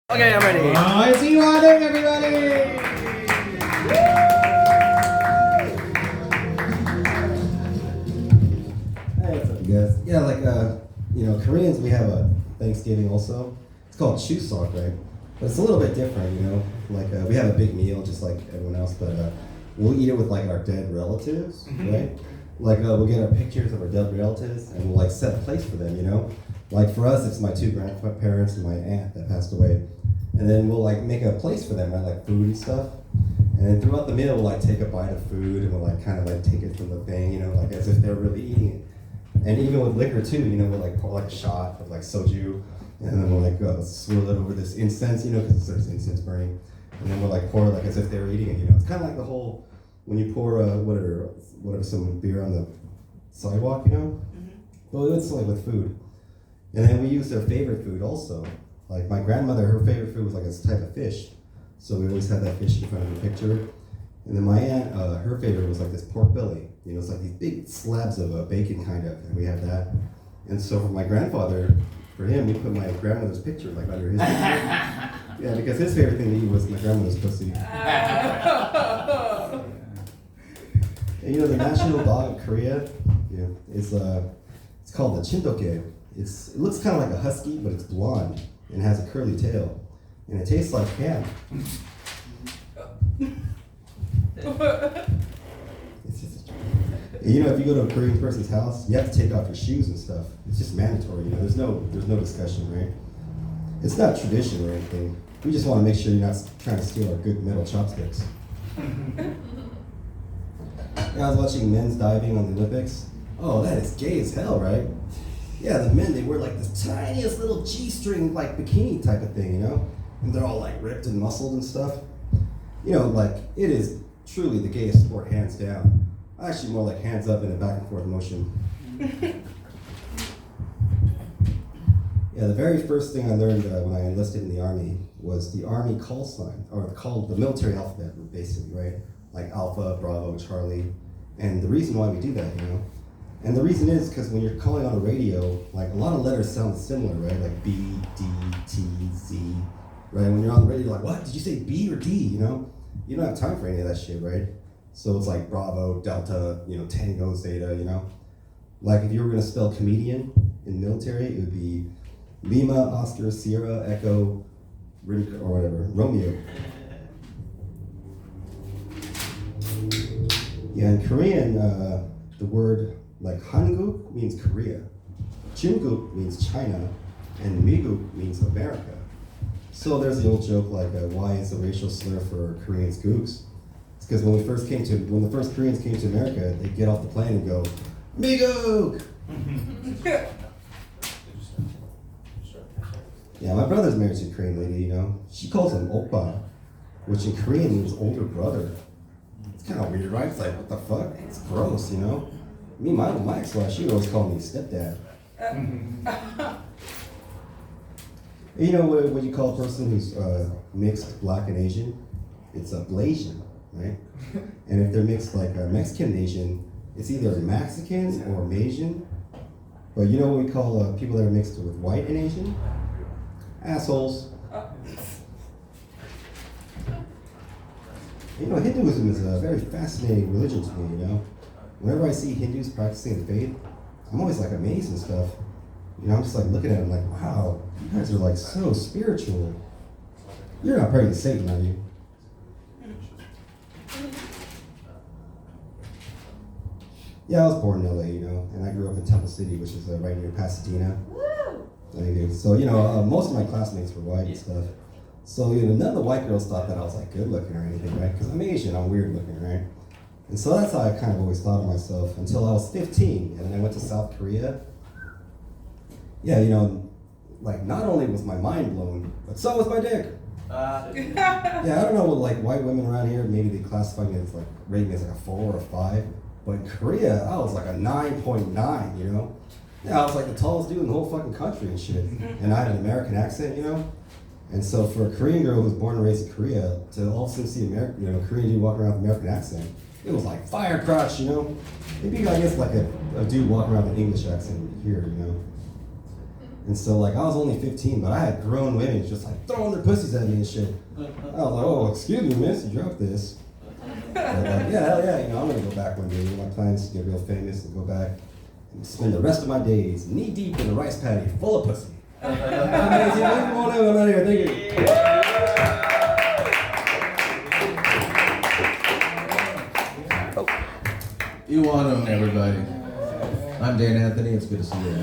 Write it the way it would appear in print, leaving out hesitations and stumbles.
Okay, I'm ready. It's Iwaning, everybody! Hey, what's up, you guys? Yeah, Koreans, we have a Thanksgiving also. It's called Chuseok, right? But it's a little bit different, we have a big meal just like everyone else, but we'll eat it with like our dead relatives, right? We'll get our pictures of our dead relatives and we'll like set a place for them. Like for us, it's my two grandparents and my aunt that passed away. And then we'll like make a place for them, right? Like food and stuff. And then throughout the meal, we'll like take a bite of food and we'll like kind of like take it from the thing, like as if they're really eating it. And even with liquor too, we'll like pour like a shot of like soju, and then we'll like swirl it over this incense, because there's incense burning. And then we'll like pour it like as if they were eating it, It's kind of like the whole, when you pour whatever some beer on the sidewalk, Well, it's like with food. And then we use their favorite food also. Like my grandmother, her favorite food was like this type of fish. So we always had that fish in front of the picture. And then my aunt, her favorite was like this pork belly. It's like these big slabs of bacon kind of, and we had that. And so for my grandfather, for him, we put my grandmother's picture like under his picture. Yeah, because his favorite thing to eat was my grandmother's pussy. And the national dog of Korea, it's called the chindoke. It looks kind of like a husky, but it's blonde and has a curly tail, and it tastes like ham. It's just, if you go to a Korean person's house, you have to take off your shoes and stuff. It's just mandatory. There's no discussion, right? It's not tradition or anything. We just want to make sure you're not trying to steal our good metal chopsticks. I was watching men's diving on the Olympics. Oh, that is gay as hell, right? Yeah, the men, they wear like this tiniest little G-string like bikini type of thing, And they're all like ripped and muscled and stuff. It is truly the gayest sport, hands down. Actually more like hands up in a back and forth motion. Yeah, the very first thing I learned when I enlisted in the Army was the Army call sign, or the military alphabet, basically, right? Like Alpha, Bravo, Charlie. And the reason why we do that, And the reason is because when you're calling on a radio, like a lot of letters sound similar, right? Like B, D, T, Z, right? When you're on the radio, you're like, what? Did you say B or D, You don't have time for any of that shit, right? So it's like Bravo, Delta, Tango, Zeta, Like if you were gonna spell comedian in military, it would be Lima, Oscar, Sierra, Echo, or whatever, Romeo. Yeah, in Korean, the word like Hanguk means Korea, Jungkook means China, and Migook means America. So there's the old joke like, why is the racial slur for Koreans gooks? It's because when the first Koreans came to America, they get off the plane and go, Migook! Yeah, my brother's married to a Korean lady, She calls him oppa, which in Korean means older brother. It's kind of weird, right? It's like, what the fuck? It's gross, Me, my ex-wife, she would always call me stepdad. You know what you call a person who's mixed black and Asian? It's a Blasian, right? And if they're mixed like Mexican and Asian, it's either Mexican or Masian. But you know what we call people that are mixed with white and Asian? Assholes. Hinduism is a very fascinating religion to me, Whenever I see Hindus practicing the faith, I'm always like amazed and stuff. I'm just like looking at them like, wow, you guys are like so spiritual. You're not praying to Satan, are you? Yeah, I was born in LA, and I grew up in Temple City, which is right near Pasadena. So, most of my classmates were white and stuff. So, none of the white girls thought that I was like good looking or anything, right? Because I'm Asian, I'm weird looking, right? And so that's how I kind of always thought of myself until I was 15, and then I went to South Korea. Yeah, not only was my mind blown, but so was my dick. Yeah, I don't know what like white women around here, maybe they classify me as like rating me as like a 4 or a 5. But in Korea, I was like a 9.9, Yeah, I was like the tallest dude in the whole fucking country and shit. And I had an American accent, And so for a Korean girl who was born and raised in Korea to all of a sudden see a Korean dude walking around with an American accent, it was like fire crotch, Maybe I guess like a dude walking around with an English accent here, And so like I was only 15, but I had grown women just like throwing their pussies at me and shit. I was like, oh, excuse me, miss, you dropped this. But like, yeah, hell yeah, I'm gonna go back one day. My plan is to get real famous and go back and spend the rest of my days knee deep in a rice paddy full of pussy. Amazing, come on over, I'm out here, thank you. You want them, everybody. I'm Dan Anthony. It's good to see you.